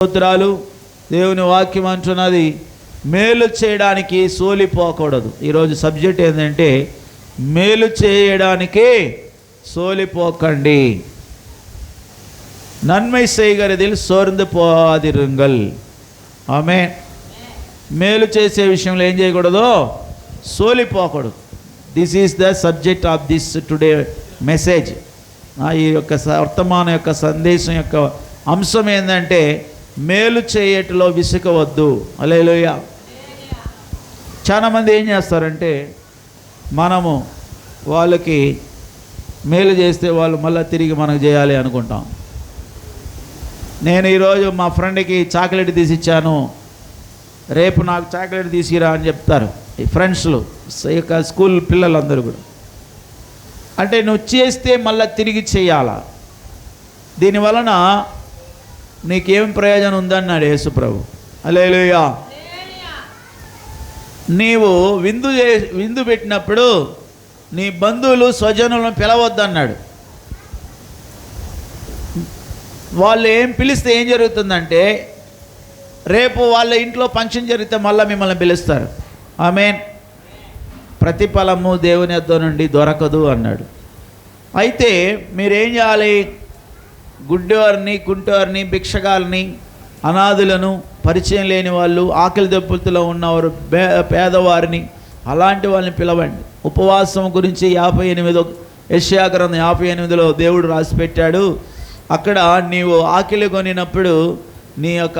స్తోత్రాలు. దేవుని వాక్యం అంటున్నది మేలు చేయడానికి సోలిపోకూడదు. ఈరోజు సబ్జెక్ట్ ఏంటంటే మేలు చేయడానికి సోలిపోకండి. నన్మై చేయగలదిల్ సోర్ந்து పోదిరుంగల్. ఆమె మేలు చేసే విషయంలో ఏం చేయకూడదు, సోలిపోకూడదు. This is the subject of this today message. ఈ యొక్క వర్తమానం యొక్క సందేశం యొక్క అంశం ఏంటంటే మేలు చేయటంలో విసుకవద్దు. హల్లెలూయా. చాలామంది ఏం చేస్తారంటే మనము వాళ్ళకి మేలు చేస్తే వాళ్ళు మళ్ళీ తిరిగి మనకు చేయాలి అనుకుంటాం. నేను ఈరోజు మా ఫ్రెండ్కి చాక్లెట్ తీసిచ్చాను, రేపు నాకు చాక్లెట్ తీసిరా అని చెప్తారు ఈ ఫ్రెండ్స్లు, యొక్క స్కూల్ పిల్లలందరూ కూడా. అంటే నువ్వు చేస్తే మళ్ళీ తిరిగి చేయాలా, దీనివలన నీకేం ప్రయోజనం ఉందన్నాడు యేసు ప్రభు. హల్లెలూయా. నీవు విందు పెట్టినప్పుడు నీ బంధువులు స్వజనులను పిలవద్దన్నాడు. వాళ్ళు ఏం పిలిస్తే ఏం జరుగుతుందంటే రేపు వాళ్ళ ఇంట్లో ఫంక్షన్ జరిగితే మళ్ళీ మిమ్మల్ని పిలుస్తారు. ఆమేన్. ప్రతిఫలము దేవుని యొద్ద నుండి దొరకదు అన్నాడు. అయితే మీరేం చేయాలి, గుడ్డివారిని, కుంటివారిని, భిక్షగాల్ని, అనాథులను, పరిచయం లేని వాళ్ళు, ఆకలి దెబ్బలతో ఉన్నవారు, పేదవారిని, అలాంటి వాళ్ళని పిలవండి. ఉపవాసం గురించి 58 యెషయా గ్రంథం 58లో దేవుడు రాసిపెట్టాడు. అక్కడ నీవు ఆకలి కొనినప్పుడు నీ యొక్క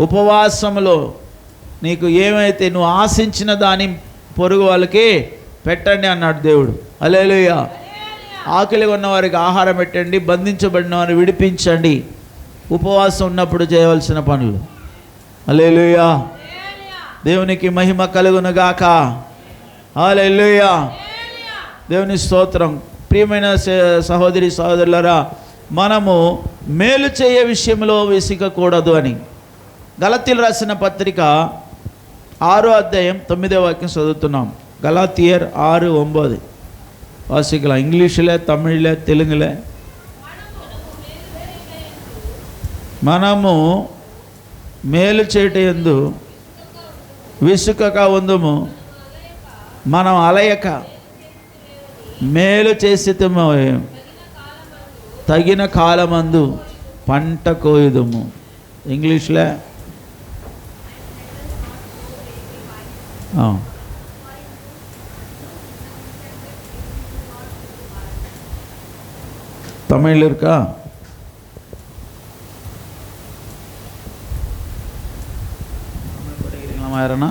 ఉపవాసంలో నీకు ఏమైతే నువ్వు ఆశించిన దాని పొరుగు వాళ్ళకి పెట్టండి అన్నాడు దేవుడు. హల్లెలూయా. ఆకలి ఉన్నవారికి ఆహారం పెట్టండి, బంధించబడిన వారిని విడిపించండి. ఉపవాసం ఉన్నప్పుడు చేయవలసిన పనులు. హల్లెలూయా. దేవునికి మహిమ కలుగునుగాక. హల్లెలూయా. దేవుని స్తోత్రం. ప్రియమైన సహోదరి సహోదరులారా, మనము మేలు చేయ విషయంలో విసిగకూడదు అని గలతీయులు రాసిన పత్రిక 6వ అధ్యాయం 9వ వాక్యం చదువుతున్నాం. గలాతీయర్ 6:9 వాసికల ఇంగ్లీషులే, తమిళ్లే, తెలుగులే. మనము మేలు చేయటందు విసుకక ఉందుము, మనం అలయక మేలు చేసి తగిన కాలమందు పంట కోయుదుము. ఇంగ్లీష్లే. தமிழ் இருக்கா? படிக்கிறீங்களா யாரனா?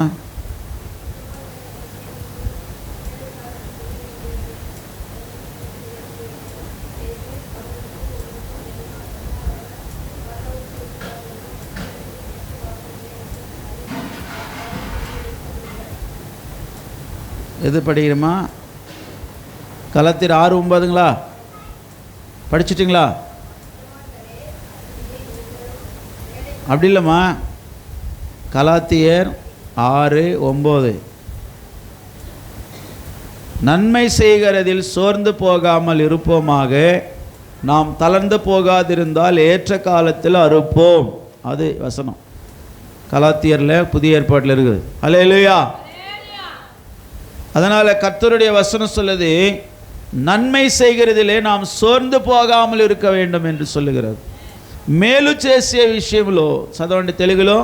எது படிக்கிறோமா? கலாத்தியர் 6:9ங்களா? படிச்சிட்டிங்களா? அப்படி இல்லைம்மா, கலாத்தியர் 6:9 நன்மை செய்கிறதில் சோர்ந்து போகாமல் இருப்போமாக, நாம் தளர்ந்து போகாதிருந்தால் ஏற்ற காலத்தில் அறுப்போம். அது வசனம் கலாத்தியரில் புதிய ஏற்பாட்டில் இருக்குது. ஹல்லேலூயா. அதனால் கர்த்தருடைய வசனம் சொல்லுது, నన్మై చేయగలిదిలే நாம் సోర్ந்து పోగామలు இருக்க வேண்டும் என்று சொல்லுகிறது. మేలు చేసే విషయంలో చదవండి తెలుగులో.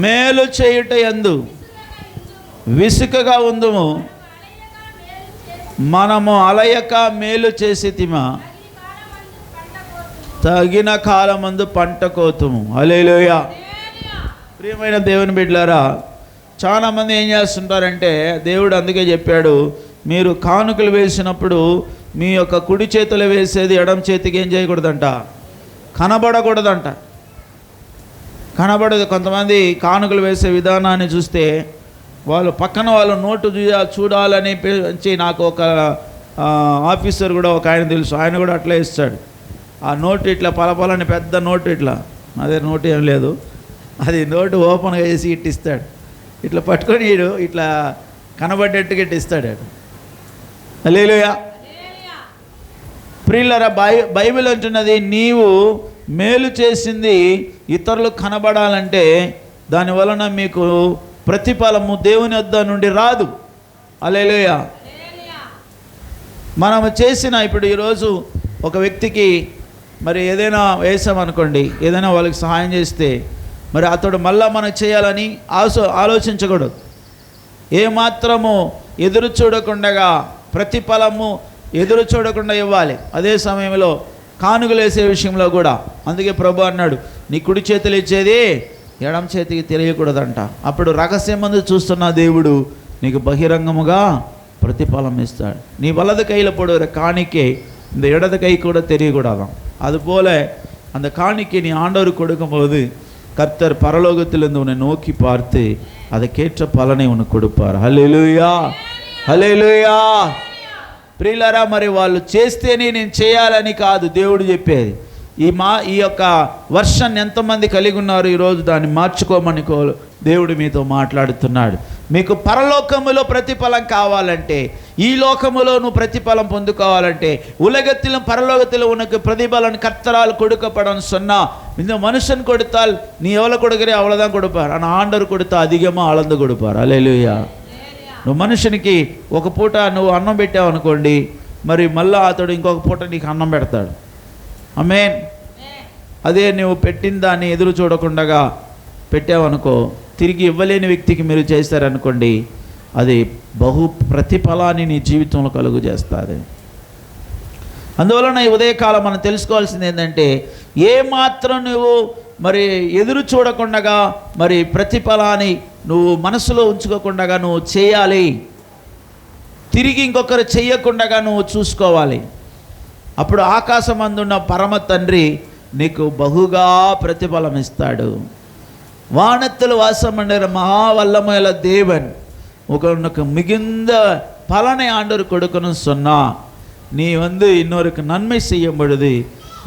మేలు చేయుట యందు విసుకగా ఉందుము, మనము అలయక మేలు చేసితిమా, తగిన కాలమందు పంట కోతుము. హల్లెలూయా. ప్రియమైన దేవుని బిడ్డలారా, చాలామంది ఏం చేస్తుంటారంటే దేవుడు అందుకే చెప్పాడు, మీరు కానుకలు వేసినప్పుడు మీ యొక్క కుడి చేతిలో వేసేది ఎడమ చేతికి ఏం చేయకూడదంట, కనబడకూడదంట. కనబడదు. కొంతమంది కానుకలు వేసే విధానాన్ని చూస్తే వాళ్ళు పక్కన వాళ్ళ నోటు చూడాలని నాకు ఒక ఆఫీసర్ కూడా ఒక ఆయన తెలుసు, ఆయన కూడా అట్లా ఇస్తాడు. ఆ నోటు ఇట్లా పలపలని పెద్ద నోటు, ఇట్లా అదే నోటు ఏం లేదు, అది నోటు ఓపెన్గా వేసి ఇట్టిస్తాడు. ఇట్లా పట్టుకొని ఇట్లా కనబడ్డట్టుగా ఇట్టిస్తాడు. హల్లెలూయా. ప్రియులరా, బైబిల్ అంటున్నది, నీవు మేలు చేసింది ఇతరులకు కనబడాలంటే దాని వలన మీకు ప్రతిఫలము దేవుని వద్ద నుండి రాదు. హల్లెలూయా. మనము చేసిన, ఇప్పుడు ఈరోజు ఒక వ్యక్తికి మరి ఏదైనా వేసామనుకోండి, ఏదైనా వాళ్ళకి సహాయం చేస్తే మరి అతడు మళ్ళా మనకు చేయాలని ఆలోచించకూడదు. ఏమాత్రము ఎదురు చూడకుండా, ప్రతిఫలము ఎదురు చూడకుండా ఇవ్వాలి. అదే సమయంలో కానుకలు వేసే విషయంలో కూడా అందుకే ప్రభు అన్నాడు, నీ కుడి చేతులు ఇచ్చేది ఎడమ చేతికి తెలియకూడదంట. అప్పుడు రహస్యమందు చూస్తున్న దేవుడు నీకు బహిరంగముగా ప్రతిఫలం ఇస్తాడు. நீ வலது கையில் போடுற காணிக்கை இந்த இடது கை கூட தெரியக்கூடாதான். அதுபோல அந்த காணிக்கை நீ ஆண்டவர் கொடுக்கும்போது கர்த்தர் பரலோகத்திலிருந்து உன்னை நோக்கி பார்த்து அதற்கேற்ற பலனை உனக்கு கொடுப்பார். హల్లెలూయా, హల్లెలూయా. ప్రియులారా, మరి వాళ్ళు చేస్తేనే నేను చేయాలని కాదు దేవుడు చెప్పేది. ఈ యొక్క వర్షాన్ని ఎంతమంది కలిగి ఉన్నారు ఈరోజు? దాన్ని మార్చుకోమని దేవుడు మీతో మాట్లాడుతున్నాడు. మీకు పరలోకములో ప్రతిఫలం కావాలంటే, ఈ లోకములో నువ్వు ప్రతిఫలం పొందుకోవాలంటే, உலகத்திலும் பரலோகத்திலும் உனக்கு பிரதிபலன் கர்த்தரால் கொடுக்கப்படும் சொன்னா, இந்த மனுஷன் கொடுத்தால் நீ எவ்வளவு கொடுக்குறியோ அவ்வளவுதான் கொடுப்பார். ஆனால் ஆண்டவர் கொடுத்தா அதிகமாக அளந்து கொடுப்பார். హల్లెలూయా. నువ్వు మనుషునికి ఒక పూట నువ్వు అన్నం పెట్టావు అనుకోండి, మరి మళ్ళీ అతడు ఇంకొక పూట నీకు అన్నం పెడతాడు. ఆమేన్. అదే నువ్వు పెట్టిన దాన్ని ఎదురు చూడకుండా పెట్టావనుకో, తిరిగి ఇవ్వలేని వ్యక్తికి మీరు చేస్తారనుకోండి, అది బహు ప్రతిఫలాన్ని నీ జీవితంలో కలుగు చేస్తుంది. అందువలన ఈ ఉదయకాలం మనం తెలుసుకోవాల్సింది ఏంటంటే, ఏమాత్రం నువ్వు మరి ఎదురు చూడకుండా, మరి ప్రతిఫలాన్ని నువ్వు మనసులో ఉంచుకోకుండా నువ్వు చేయాలి. తిరిగి ఇంకొకరు చెయ్యకుండా నువ్వు చూసుకోవాలి. అప్పుడు ఆకాశమందున్న పరమ తండ్రి నీకు బహుగా ప్రతిఫలం ఇస్తాడు. வானத்தில் வாசம் பண்ணுற மகாவல்லமையுள்ள தேவன் உனக்கு மிகுந்த பலனை ஆண்டவர் கொடுக்கணும்னு சொன்னால், நீ இன்னொருக்கு நன்மை செய்யும் பொழுது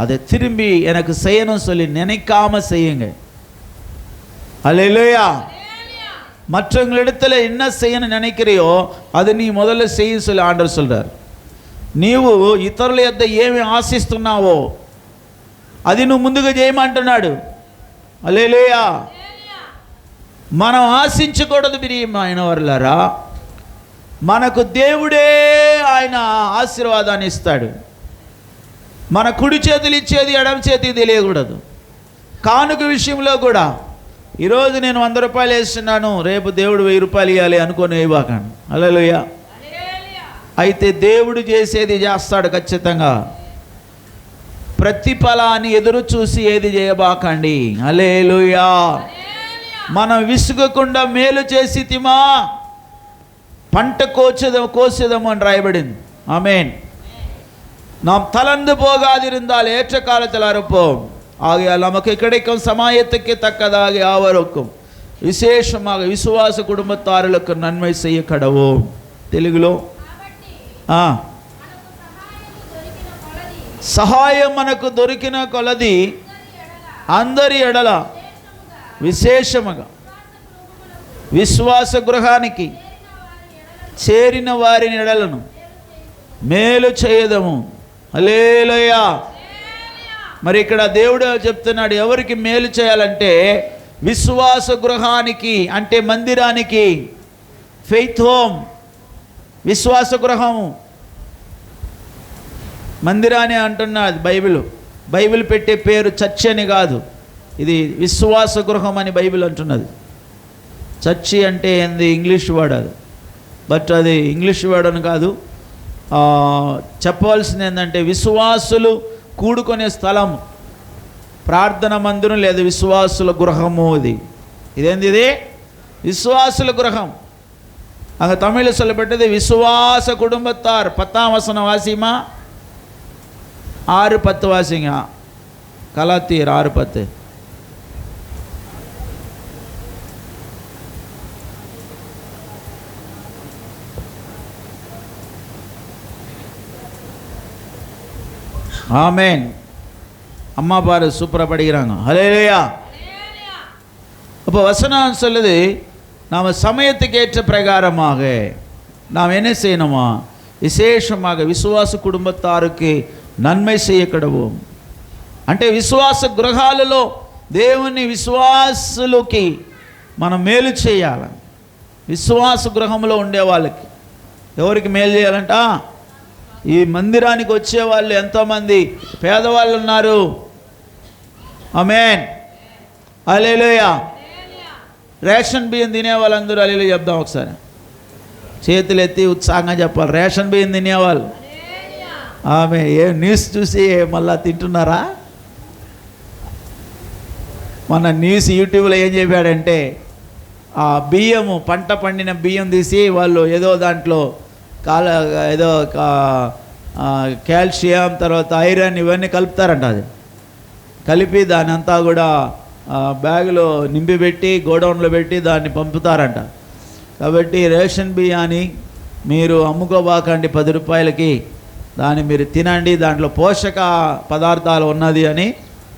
அதை திரும்பி எனக்கு செய்யணும் சொல்லி நினைக்காம செய்யுங்க. ஹல்லேலூயா. மற்றவங்களிடத்தில் என்ன செய்யணும்னு நினைக்கிறியோ அது நீ முதல்ல செய்ய சொல்லி ఆండర్ சொல்றார். నీవు ఇతరుల యొద్ద ఏమి ఆశిస్తున్నావో అది నువ్వు ముందుగా చేయమంటున్నాడు. హల్లెలూయా. మనం ఆశించకూడదు ప్రియమైన వారలారా. మనకు దేవుడే ఆయన ఆశీర్వాదాన్ని ఇస్తాడు. మన కుడి చేతులు ఇచ్చేది ఎడమ చేతికి తెలియకూడదు. కానుక విషయంలో కూడా, ఈరోజు నేను 100 రూపాయలు వేస్తున్నాను, రేపు దేవుడు 1000 రూపాయలు ఇవ్వాలి అనుకొని ఇవ్వకండి. హల్లెలూయా. అయితే దేవుడు చేసేది చేస్తాడు ఖచ్చితంగా. ప్రతిఫలాన్ని ఎదురు చూసి ఏది చేయబాకండి. హల్లెలూయా. మనం విసుగకుండా మేలు చేసి తిమా పంట கோச்சதம் అని రాయబడింది. ஆமென். நாம் தளர்ந்து போகாதிருந்தால் ஏற்ற காலத்தில் அறுப்போம். ஆகையால் நமக்கு கிடைக்கும் சமாயத்துக்கு தக்கதாக யாவருக்கும் విశేషமாக విశ్వాస కుటుంబத்தாరులకు నన్மை செய்ய கடவோம். తెలుగులో సహాయం మనకు దొరికిన కొలది అందరి ఎడల విశేషముగా విశ్వాస గృహానికి చేరిన వారి ఎడలను మేలు చేయదము. హల్లెలూయా. మరి ఇక్కడ దేవుడు చెప్తున్నాడు, ఎవరికి మేలు చేయాలంటే విశ్వాస గృహానికి, అంటే మందిరానికి. ఫెయిత్ హోమ్, విశ్వాస గృహము, మందిరాన్ని అంటున్నది బైబిల్ పెట్టే పేరు చర్చ్ అని కాదు, ఇది విశ్వాస గృహం అని బైబిల్ అంటున్నది. చర్చి అంటే ఏంది ఇంగ్లీష్ వర్డ్ అది, బట్ అది ఇంగ్లీష్ వర్డ్ అని కాదు. చెప్పవలసింది ఏంటంటే విశ్వాసులు కూడుకునే స్థలం, ప్రార్థన మందిరం లేదా విశ్వాసుల గృహము. ఇదేంది? ఇది విశ్వాసుల గృహం. அங்கே தமிழில் சொல்லப்பட்டது விசுவாச குடும்பத்தார். 10ஆம் வசனம் வாசிமா, 6:10 வாசிங்க. கலாத்தியர் 6:10. ஆமென். அம்மா பாரு சூப்பராக படிக்கிறாங்க. ஹல்லேலூயா. அப்போ வசனம் சொல்லுது, நாம் சமயத்துக்கு ஏற்ற பிரகாரமாக நாம் என்ன செய்யணுமா, விசேஷமாக விசுவாச குடும்பத்தாருக்கு నన్மை చేయకూడవు. అంటే విశ్వాస గృహాలలో దేవుని విశ్వాసులకి మనం మేలు చేయాలి. విశ్వాస గృహంలో ఉండే వాళ్ళకి ఎవరికి మేలు చేయాలంట? ఈ మందిరానికి వచ్చే వాళ్ళు ఎంతోమంది పేదవాళ్ళు ఉన్నారు. ఆమేన్, హల్లెలూయా. రేషన్ బియ్యం తినే వాళ్ళందరూ హల్లెలూయా చెప్దాం ఒకసారి. చేతులు ఎత్తి ఉత్సాహంగా చెప్పాలి. రేషన్ బియ్యం తినేవాళ్ళు ఆమె ఏ న్యూస్ చూసి మళ్ళా తింటున్నారా? మన న్యూస్ యూట్యూబ్లో ఏం చెప్పాడంటే, ఆ బియ్యము పంట పండిన బియ్యం తీసి వాళ్ళు ఏదో దాంట్లో ఏదో కాల్షియం తర్వాత ఐరన్ ఇవన్నీ కలుపుతారంట. అది కలిపి దాని అంతా కూడా బ్యాగులో నింపి పెట్టి గోడౌన్లో పెట్టి దాన్ని పంపుతారంట. కాబట్టి రేషన్ బియ్యాన్ని మీరు అమ్ముకోబాకండి 10 రూపాయలకి, దాన్ని మీరు తినండి, దాంట్లో పోషక పదార్థాలు ఉన్నది అని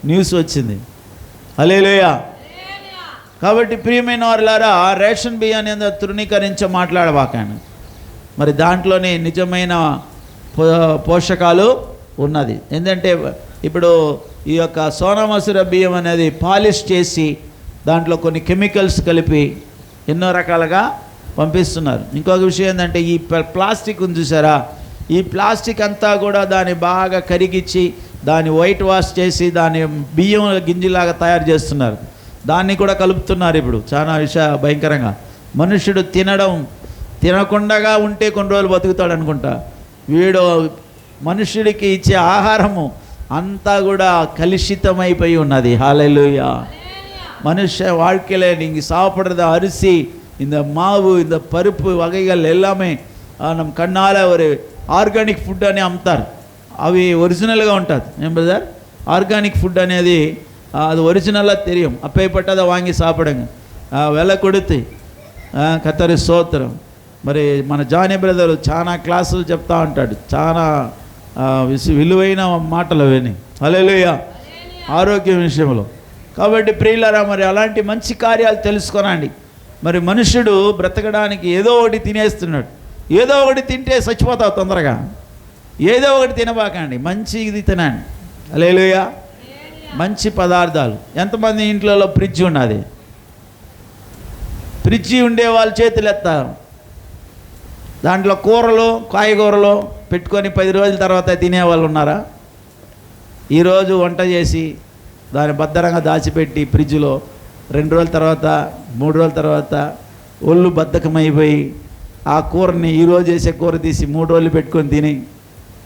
న్యూస్ వచ్చింది. హల్లెలూయా. కాబట్టి ప్రియమైన వారులారా, రేషన్ బియ్యాన్ని తృణీకరించి మాట్లాడబాకండి. మరి దాంట్లోనే నిజమైన పోషకాలు ఉన్నది. ఎందుకంటే ఇప్పుడు ఈ యొక్క సోనా మసూర బియ్యం అనేది పాలిష్ చేసి దాంట్లో కొన్ని కెమికల్స్ కలిపి ఎన్నో రకాలుగా పంపిస్తున్నారు. ఇంకొక విషయం ఏంటంటే, ఈ ప్లాస్టిక్ ఉంది చూసారా, ఈ ప్లాస్టిక్ అంతా కూడా దాన్ని బాగా కరిగించి దాన్ని వైట్ వాష్ చేసి దాన్ని బియ్యం గింజలాగా తయారు చేస్తున్నారు. దాన్ని కూడా కలుపుతున్నారు. ఇప్పుడు చాలా భయంకరంగా మనుష్యుడు తినకుండా ఉంటే కొన్ని రోజులు బతుకుతాడు అనుకుంటా. వీడు మనుష్యుడికి ఇచ్చే ఆహారము అంతా కూడా కలుషితమైపోయి ఉన్నది. హల్లెలూయా. மனுஷ வாழ்க்கையில் நீங்கள் சாப்பிட்றத அரிசி, இந்த மாவு, இந்த பருப்பு வகைகள் எல்லாமே நம்ம கண்ணால் ஒரு ఆర్గానిక్ ఫుడ్ అని అమ్ముతారు. అవి ఒరిజినల్గా ఉంటుంది. ఏం బ్రదర్? ఆర్గానిక్ ఫుడ్ అనేది அது ஒரிஜினலாக தெரியும். அப்பேற்பட்டதை வாங்கி சாப்பிடுங்க, விலை கொடுத்து. కతరి స్తోత్రం. మరి మన జానీ బ్రదర్ చాలా క్లాసులు చెప్తా ఉంటాడు, చాలా విలువైన మాటలు అవన్నీ. హల్లెలూయా. ఆరోగ్యం విషయంలో. కాబట్టి ప్రియులారా, మరి అలాంటి మంచి కార్యాలు తెలుసుకోనండి. మరి మనుషుడు బ్రతకడానికి ఏదో ఒకటి తినేస్తున్నాడు. ఏదో ఒకటి తింటే చచ్చిపోతావు తొందరగా. ఏదో ఒకటి తినబాకండి, మంచిది తినండి. హల్లెలూయా. మంచి పదార్థాలు. ఎంతమంది ఇంట్లో ఫ్రిడ్జ్ ఉన్నది? ఫ్రిడ్జి ఉండే వాళ్ళు చేతులు ఎత్తారు. దాంట్లో కూరలు కాయగూరలు పెట్టుకొని 10 రోజుల తర్వాత తినేవాళ్ళు ఉన్నారా? ఈరోజు వంట చేసి దాన్ని భద్రంగా దాచిపెట్టి ఫ్రిడ్జ్లో 2 రోజుల తర్వాత 3 రోజుల తర్వాత ఒళ్ళు బద్ధకమైపోయి ఆ కూరని ఈరోజు చేసే కూర తీసి 3 రోజులు పెట్టుకొని తిని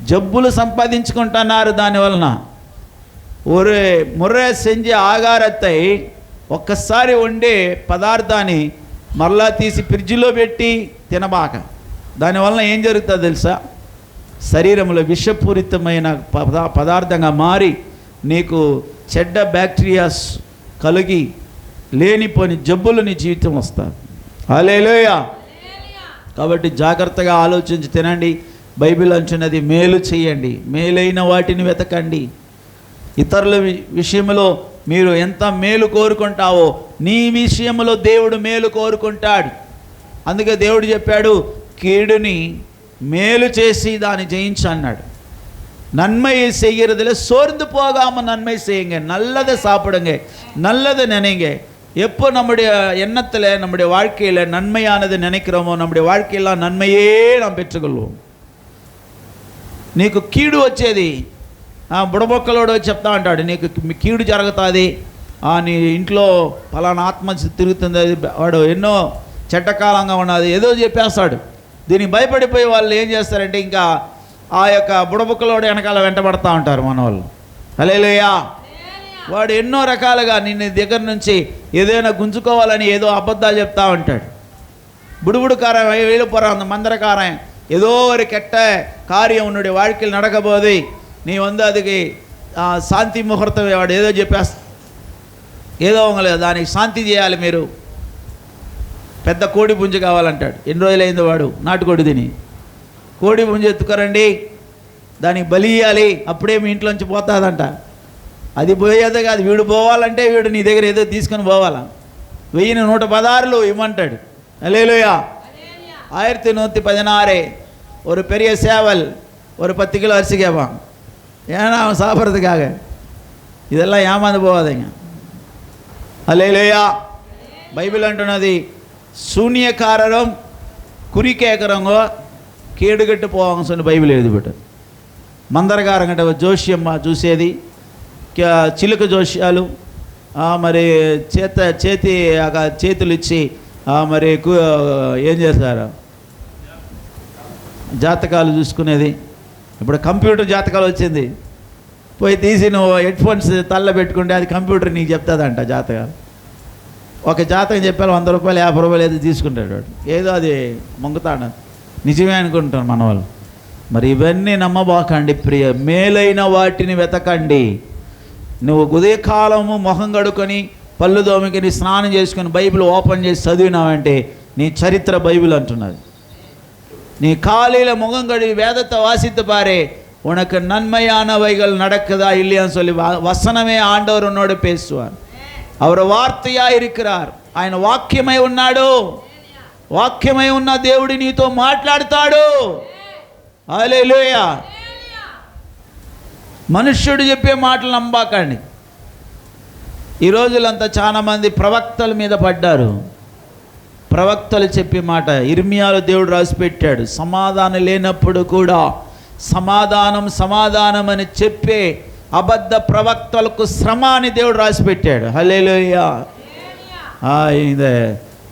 జబ్బులు సంపాదించుకుంటున్నారు. దానివలన ஒரு முறை செஞ்சு ఆగారత్తై ఒక్కసారి వండే పదార్థాన్ని మరలా తీసి ఫ్రిడ్జ్లో పెట్టి తినబాక. దానివలన ఏం జరుగుతుందో తెలుసా? శరీరంలో విషపూరితమైన పదార్థంగా మారి నీకు చెడ్డ బ్యాక్టీరియాస్ కలిగి లేనిపోని జబ్బులు నీ జీవితం వస్తాయి. హల్లెలూయా. కాబట్టి జాగ్రత్తగా ఆలోచించి తినండి. బైబిల్ అంటున్నది మేలు చేయండి, మేలైన వాటిని వెతకండి. ఇతరుల విషయంలో మీరు ఎంత మేలు కోరుకుంటావో నీ విషయంలో దేవుడు మేలు కోరుకుంటాడు. అందుకే దేవుడు చెప్పాడు, కీడుని మేలు చేసి దాన్ని జయించు అన్నాడు. நன்மை செய்கிறதுல சோர்ந்து போகாமல் நன்மை செய்யுங்க, நல்லதை சாப்பிடுங்க, நல்லதை நினைங்க. எப்போ நம்முடைய எண்ணத்தில் நம்முடைய வாழ்க்கையில் நன்மையானது நினைக்கிறோமோ நம்முடைய வாழ்க்கையெல்லாம் நன்மையே நாம் பெற்றுக்கொள்வோம். నీకు కీడు వచ్చేది బుడబొక్కలోడు చెప్తా ఉంటాడు, నీకు కీడు జరుగుతుంది, నీ ఇంట్లో ఫలానా ఆత్మ తిరుగుతుంది, వాడు ఎన్నో చెడ్డకాలంగా ఉన్నది ఏదో చెప్పేస్తాడు. దీనికి భయపడిపోయి వాళ్ళు ఏం చేస్తారంటే ఇంకా ఆ యొక్క బుడబొక్కలోడు వెనకాల వెంటబడతా ఉంటారు మన వాళ్ళు. హల్లెలూయా. వాడు ఎన్నో రకాలుగా నిన్ను దగ్గర నుంచి ఏదైనా గుంజుకోవాలని ఏదో అబద్ధాలు చెప్తా ఉంటాడు. బుడుబుడుకారం వెళ్ళిపోరా మందరకారం ஏதோ ஒரு கெட்ட காரியம் உன்னுடைய வாழ்க்கையில் நடக்கபோது நீ அதுக்கு శాంతి ముహూర్తం వాడు ఏదో చెప్పేస్తా, ఏదో దానికి శాంతి చేయాలి. మీరు పెద్ద కోడి పుంజు కావాలంటాడు. ఎన్ని రోజులైంది వాడు నాటుకోడి తిని. కోడి పుంజు ఎత్తుకోరండి, దానికి బలి ఇవ్వాలి, అప్పుడే మీ ఇంట్లోంచి పోతుందంట. అది పోయేదే కాదు, వీడు పోవాలంటే వీడు నీ దగ్గర ఏదో తీసుకొని పోవాలా. 1116 ఇవ్వమంటాడు. హల్లెలూయా. 1116 ஒரு பெரிய சேவல் ஒரு 10 கிலோ அரிசி கேட்பான். ஏன்னா அவன் சாப்பிட்றதுக்காக இதெல்லாம் ஏமாந்து போகாதீங்க. அல்லேலூயா. బైబిల్ అంటున్నది శూన్యకారరం குறி கேட்குறவங்க కేడుగట్టు పోవాలని சொல்லி బైబిల్ ఎదుగుపెట్టారు. మందరగారం అంటే జోష్యం చూసేది, చిలుక జోష్యాలు, మరి చేతులు ఇచ్చి మరి ఏం చేస్తారు, జాతకాలు చూసుకునేది. ఇప్పుడు కంప్యూటర్ జాతకాలు వచ్చింది, పోయి తీసి నువ్వు హెడ్ఫోన్స్ తల్ల పెట్టుకుంటే అది కంప్యూటర్ నీకు చెప్తుందంట జాతకాలు. ఒక జాతకం చెప్పాలి, 100 రూపాయలు 50 రూపాయలు ఏదో తీసుకుంటాడు వాడు, ఏదో అది మొంగుతాడు, నిజమే అనుకుంటారు మన వాళ్ళు. మరి ఇవన్నీ నమ్మబాకండి ప్రియ, మేలైన వాటిని వెతకండి. నువ్వు ఉదయకాలము మొహం కడుకొని పళ్ళు దోమికి స్నానం చేసుకొని బైబిల్ ఓపెన్ చేసి చదివినావంటే నీ చరిత్ర బైబిల్ అంటున్నది. நீ காலையில் முகம் கழுவி வேதத்தை வாசித்து பாரு, உனக்கு நன்மையானவைகள் நடக்குதா இல்லையான்னு சொல்லி வசனமே ஆண்டவர் உன்னோடு பேசுவார். அவர் వార్తయా இருக்கிறார், ఆయన వాక్యమై ఉన్నాడు. వాక్యమై ఉన్న దేవుడు నీతో మాట్లాడతాడు. హల్లెలూయా. మనుష్యుడు చెప్పే మాటలు నమ్మకండి. ఈ రోజులంతా చాలామంది ప్రవక్తల మీద పడ్డారు. ప్రవక్తలు చెప్పే మాట ఇర్మియాలో దేవుడు రాసిపెట్టాడు, సమాధానం లేనప్పుడు కూడా సమాధానం అని చెప్పే అబద్ధ ప్రవక్తలకు శ్రమ అని దేవుడు రాసిపెట్టాడు. హల్లెలూయా. இந்த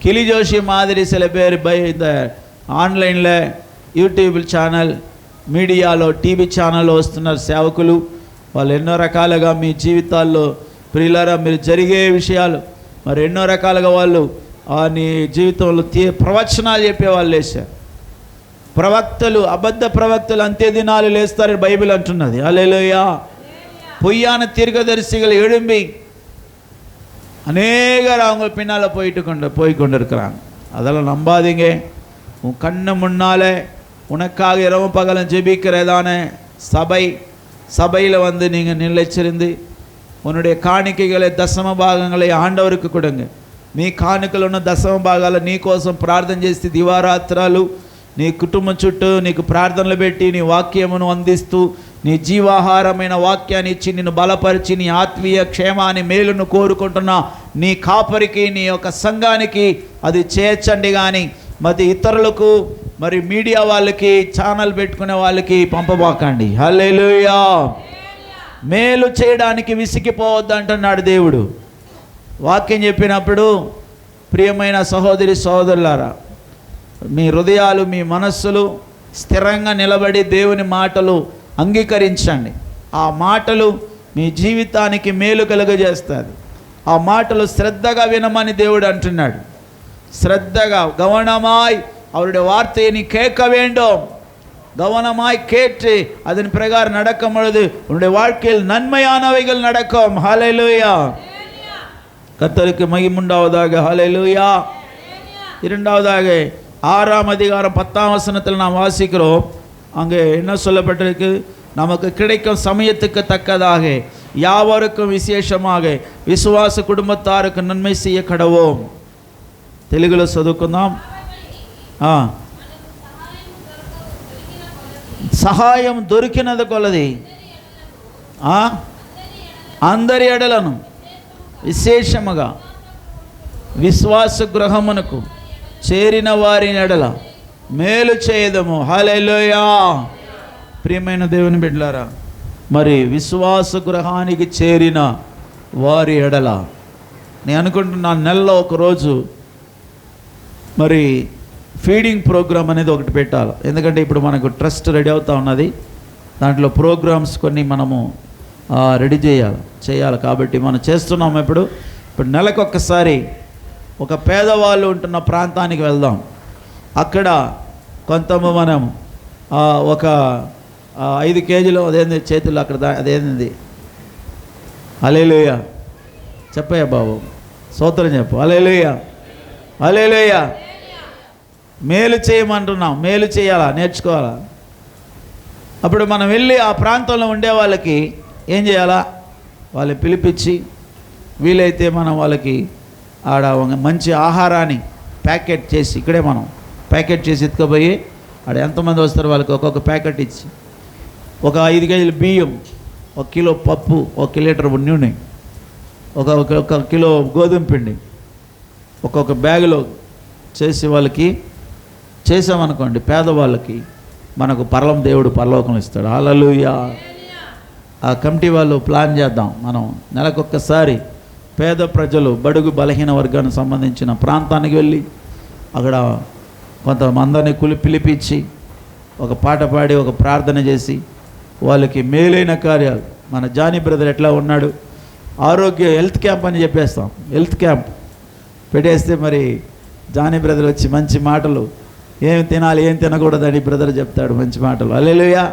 கிளி ஜோஷி மாதிரி சில பேர் இந்த ఆన్లైన్లో యూట్యూబ్ ఛానల్, మీడియాలో టీవీ ఛానల్లో వస్తున్నారు సేవకులు. వాళ్ళు ఎన్నో రకాలుగా మీ జీవితాల్లో ప్రియులారా మీరు జరిగే విషయాలు మరి ఎన్నో రకాలుగా వాళ్ళు నీ జీవితంలో ప్రవచనాలు చెప్పేవాళ్ళు లేచారు. ప్రవక్తలు, అబద్ధ ప్రవక్తలు అంత్య దినాలు లేస్తారని బైబిల్ అంటున్నది. హల్లెలూయా. பொய்யான தீர்க்கதரிசிகள் எழும்பி அநேகர் அவங்க பின்னால் போய் கொண்டிருக்கிறாங்க. அதெல்லாம் நம்பாதீங்க. உன் கண்ணு முன்னாலே உனக்காக இரவு பகலும் ஜெபிக்கிறதான சபையில் வந்து நீங்கள் நிலைச்சிருந்து உன்னுடைய காணிக்கைகளை దశమ భాగங்களை ఆండవருக்கு கொடுங்க. నీ కానుకలు ఉన్న దశమ భాగాలు నీ కోసం ప్రార్థన చేసి దివారాత్రాలు నీ కుటుంబం చుట్టూ నీకు ప్రార్థనలు పెట్టి నీ వాక్యమును అందిస్తూ నీ జీవాహారమైన వాక్యాన్ని ఇచ్చి నిన్ను బలపరిచి నీ ఆత్మీయ క్షేమాన్ని మేలును కోరుకుంటున్న నీ కాపరికి నీ యొక్క సంఘానికి అది చేర్చండి. కానీ మరి ఇతరులకు మరి మీడియా వాళ్ళకి ఛానల్ పెట్టుకునే వాళ్ళకి పంపబాకండి. హల్లెలూయా. మేలు చేయడానికి విసిగిపోవద్దు అంటున్నాడు దేవుడు. వాక్యం చెప్పినప్పుడు ప్రియమైన సహోదరి సహోదరులారా, మీ హృదయాలు మీ మనస్సులు స్థిరంగా నిలబడి దేవుని మాటలు అంగీకరించండి. ఆ మాటలు మీ జీవితానికి మేలు కలుగజేస్తుంది. ఆ మాటలు శ్రద్ధగా వినమని దేవుడు అంటున్నాడు. శ్రద్ధగా கவனமாய் அவருடைய வார்த்தையை நீ கேட்க வேண்டும். கவனமாய் கேட்டு அதன் பிரகாரம் நடக்கும் பொழுது உன்னுடைய வாழ்க்கையில் நன்மையானவைகள் நடக்கும். ஹல்லேலூயா. கர்த்தருக்கு மகிமை உண்டாவதாக. ஹல்லேலூயா. இரண்டாவதாக 6ஆம் அதிகாரம் 10ஆம் வசனத்தில் நாம் வாசிக்கிறோம். அங்கே என்ன சொல்லப்பட்டிருக்கு, நமக்கு கிடைக்கும் சமயத்துக்கு தக்கதாக யாவருக்கும் விசேஷமாக విశ్వాస కుటుంబத்தாருக்கு నన్மை செய்ய கடவோம். తెలుగులో చదువుకుందాం. సహాయం దొరికినది కొలది అందరి ఎడలను విశేషముగా విశ్వాస గృహమునకు చేరిన వారి ఎడల మేలు చేయదము. హల్లెలూయా. ప్రియమైన దేవుని బిడ్డలారా, మరి విశ్వాస గృహానికి చేరిన వారి ఎడల నేను అనుకుంటున్నాను నెలలో ఒకరోజు మరి ఫీడింగ్ ప్రోగ్రామ్ అనేది ఒకటి పెట్టాలి. ఎందుకంటే ఇప్పుడు మనకు ట్రస్ట్ రెడీ అవుతూ ఉన్నది, దాంట్లో ప్రోగ్రామ్స్ కొన్ని మనము రెడీ చేయాలి. కాబట్టి మనం చేస్తున్నాము. ఇప్పుడు నెలకు ఒక్కసారి ఒక పేదవాళ్ళు ఉంటున్న ప్రాంతానికి వెళ్దాం. అక్కడ కొంత మనం ఒక 5 కేజీలు అదేంది చేతులు అక్కడ అదేంది, హల్లెలూయా చెప్పయ్యా బాబు, స్తోత్రం చెప్పు. హల్లెలూయా. హల్లెలూయా. మేలు చేయమంటున్నాం, మేలు చేయాలా, నేర్చుకోవాలా. అప్పుడు మనం వెళ్ళి ఆ ప్రాంతంలో ఉండే వాళ్ళకి ఏం చేయాలా, వాళ్ళని పిలిపించి వీలైతే మనం వాళ్ళకి ఆడ మంచి ఆహారాన్ని ప్యాకెట్ చేసి ఇక్కడే మనం ప్యాకెట్ చేసి ఎత్తుకుపోయి ఆడ ఎంతమంది వస్తారో వాళ్ళకి ఒక్కొక్క ప్యాకెట్ ఇచ్చి ఒక 5 కేజీలు బియ్యం 1 కిలో పప్పు, 1 లీటర్ నూనె, ఒక కిలో గోధుమ పిండి ఒక్కొక్క బ్యాగులో చేసి వాళ్ళకి చేసామనుకోండి, పేదవాళ్ళకి మనకు దేవుడు పరలోకం ఇస్తాడు. హల్లెలూయా. ఆ కమిటీ వాళ్ళు ప్లాన్ చేద్దాం, మనం నెలకొక్కసారి పేద ప్రజలు, బడుగు బలహీన వర్గానికి సంబంధించిన ప్రాంతానికి వెళ్ళి అక్కడ కొంతమందిని పిలిపించి ఒక పాట పాడి ఒక ప్రార్థన చేసి వాళ్ళకి మేలైన కార్యాలు. మన జానీ బ్రదర్ ఎట్లా ఉన్నాడు, హెల్త్ క్యాంప్ అని చెప్పేస్తాం, హెల్త్ క్యాంప్ పెట్టేస్తే మరి జానీ బ్రదర్ వచ్చి మంచి మాటలు, ఏం తినాలి ఏం తినకూడదని బ్రదర్ చెప్తాడు, మంచి మాటలు. హల్లెలూయా.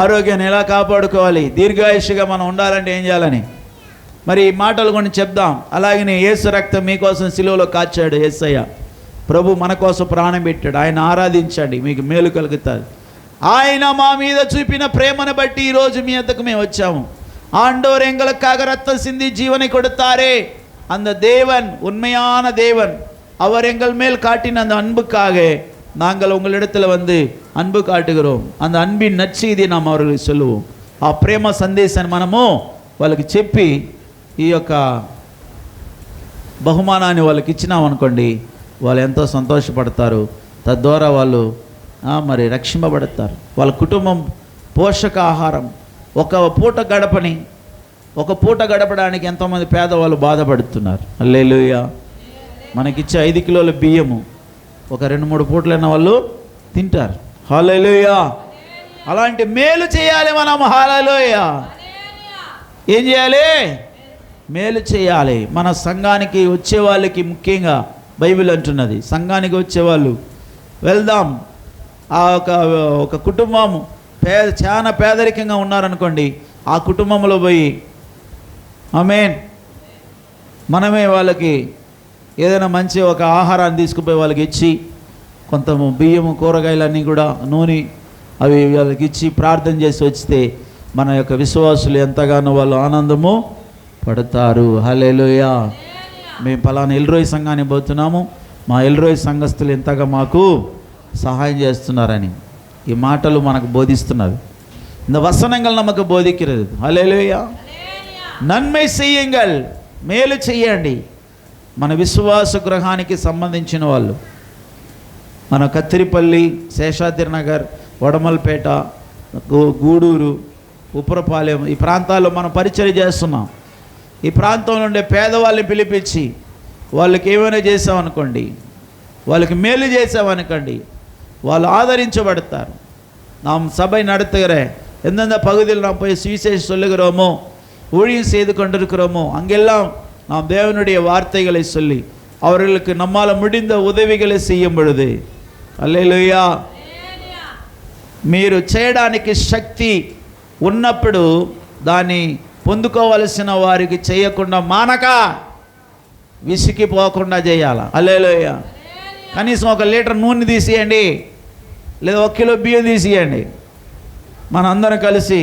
ఆరోగ్యాన్ని ఎలా కాపాడుకోవాలి, దీర్ఘాయుష్గా మనం ఉండాలంటే ఏం చేయాలని మరి ఈ మాటలు కొన్ని చెప్దాం. అలాగనే యేసు రక్తం మీకోసం సిలువలో కాచాడు యేసయ్య ప్రభు, మన కోసం ప్రాణం పెట్టాడు. ఆయన ఆరాధించండి, మీకు మేలు కలుగుతుంది. ఆయన మా మీద చూపిన ప్రేమను బట్టి ఈరోజు మీ వద్దకు మేము వచ్చాము. ஆண்டவர் எங்களுக்காக ரத்தம் சிந்தி ஜீவனை கொடுத்தாரே, அந்த தேவன் உண்மையான தேவன். அவர் எங்கள் மேல் காட்டின அந்த அன்புக்காக நாங்கள் உங்களிடத்தில் வந்து அன்பு காட்டுகிறோம். அந்த அன்பின் நற்செய்தியை நாம் அவர்களுக்கு சொல்லுவோம். ఆ ప్రేమ సందేశాన్ని మనము వాళ్ళకి చెప్పి ఈ యొక్క బహుమానాన్ని వాళ్ళకి ఇచ్చినామనుకోండి, వాళ్ళు ఎంతో సంతోషపడతారు. తద్వారా వాళ్ళు మరి రక్షింపబడతారు. వాళ్ళ కుటుంబం పోషకాహారం, ఒక పూట గడపడానికి ఎంతోమంది పేదవాళ్ళు బాధపడుతున్నారు. హల్లెలూయా. మనకిచ్చే 5 కిలోల బియ్యము ఒక 2-3 పూటలైన వాళ్ళు తింటారు. హల్లెలూయా. అలాంటి మేలు చేయాలి మనం. హల్లెలూయా. ఏం చేయాలి? మేలు చేయాలి. మన సంఘానికి వచ్చే వాళ్ళకి ముఖ్యంగా బైబిల్ అంటున్నది, సంఘానికి వచ్చేవాళ్ళు వెళ్దాం. ఆ ఒక కుటుంబం చాలా పేదరికంగా ఉన్నారనుకోండి, ఆ కుటుంబంలో పోయి ఆమేన్ మనమే వాళ్ళకి ఏదైనా మంచి ఒక ఆహారాన్ని తీసుకుపోయి వాళ్ళకి ఇచ్చి, కొంత బియ్యము, కూరగాయలన్నీ కూడా, నూనె అవి వాళ్ళకి ఇచ్చి ప్రార్థన చేసి వచ్చితే మన యొక్క విశ్వాసులు ఎంతగానో వాళ్ళు ఆనందము పడతారు. హల్లెలూయా. మేము పలానా ఎల్రోయ్ సంఘానికి పోతున్నాము, మా ఎల్రోయ్ సంఘస్థులు ఎంతగా మాకు సహాయం చేస్తున్నారని ఈ మాటలు మనకు బోధిస్తున్నారు. இந்த வசனங்கள் நமக்கு போதிக்கிறது. హల్లెలూయా. నన్மை செய்யுங்கள், మేలు చేయండి. మన విశ్వాస గృహానికి సంబంధించిన వాళ్ళు మన కత్తిరిపల్లి, శేషాద్రి నగర్, వడమల్పేట, గూడూరు, ఉప్పరపాలెం ఈ ప్రాంతాల్లో మనం పరిచయం చేస్తున్నాం. ఈ ప్రాంతంలో ఉండే పేదవాళ్ళని పిలిపించి వాళ్ళకి ఏమైనా చేసామనుకోండి, వాళ్ళకి మేలు చేసామనుకోండి, వాళ్ళు ஆதரிச்சபடுத்தார். நாம் சபை நடத்துகிற எந்தெந்த பகுதியில் நாம் போய் சுவிசேஷம் சொல்லுகிறோமோ, ஊழியம் செய்து கொண்டிருக்கிறோமோ, அங்கெல்லாம் நாம் தேவனுடைய வார்த்தைகளை சொல்லி அவர்களுக்கு நம்மால் முடிந்த உதவிகளை செய்யும் பொழுது, హల్లెలూయా, మీరు చేయడానికి శక్తి ఉన్నప్పుడు దాన్ని పొందుకోవలసిన వారికి చేయకుండా మానక విసిగిపోకుండా చేయాలి. హల్లెలూయా. కనీసం 1 లీటర్ నూనె తీసేయండి, లేదా 1 కిలో బియ్యం తీసేయండి. మన అందరం కలిసి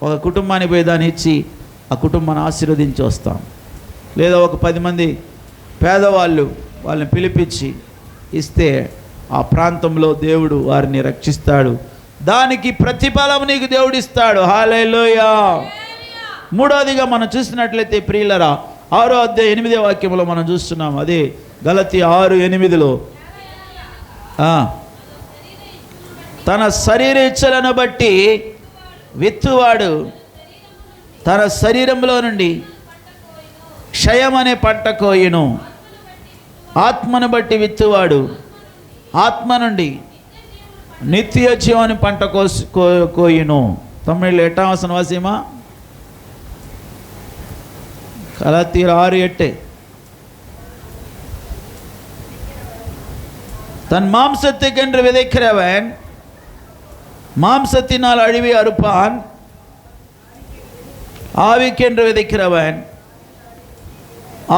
ఒక కుటుంబానికి పోయి దాన్ని ఇచ్చి ఆ కుటుంబాన్ని ఆశీర్వదించి వస్తాం. లేదా ఒక 10 మంది పేదవాళ్ళు వాళ్ళని పిలిపించి ఇస్తే ఆ ప్రాంతంలో దేవుడు వారిని రక్షిస్తాడు. దానికి ప్రతిఫలం నీకు దేవుడు ఇస్తాడు. హల్లెలూయా. మూడవదిగా మనం చూసినట్లయితే ప్రియులరా, 6వ అధ్యాయం 8వ వాక్యంలో మనం చూస్తున్నాం. అదే గలతీ 6:8లో తన శరీర ఇచ్చలను బట్టి విత్తువాడు తన శరీరంలో నుండి క్షయం అనే పంట కోయును, ఆత్మను బట్టి విత్తువాడు ఆత్మ నుండి నిత్య జీవని పంట కోయును. తమిళ్ 8వ వచనం వాసిమా, கலாத்தியர் 6:8. தன் மாம்சத்துக்கென்று விதைக்கிறவன் மாம்சத்தினால் அழிவை அறுப்பான், ஆவிக்கென்று விதைக்கிறவன்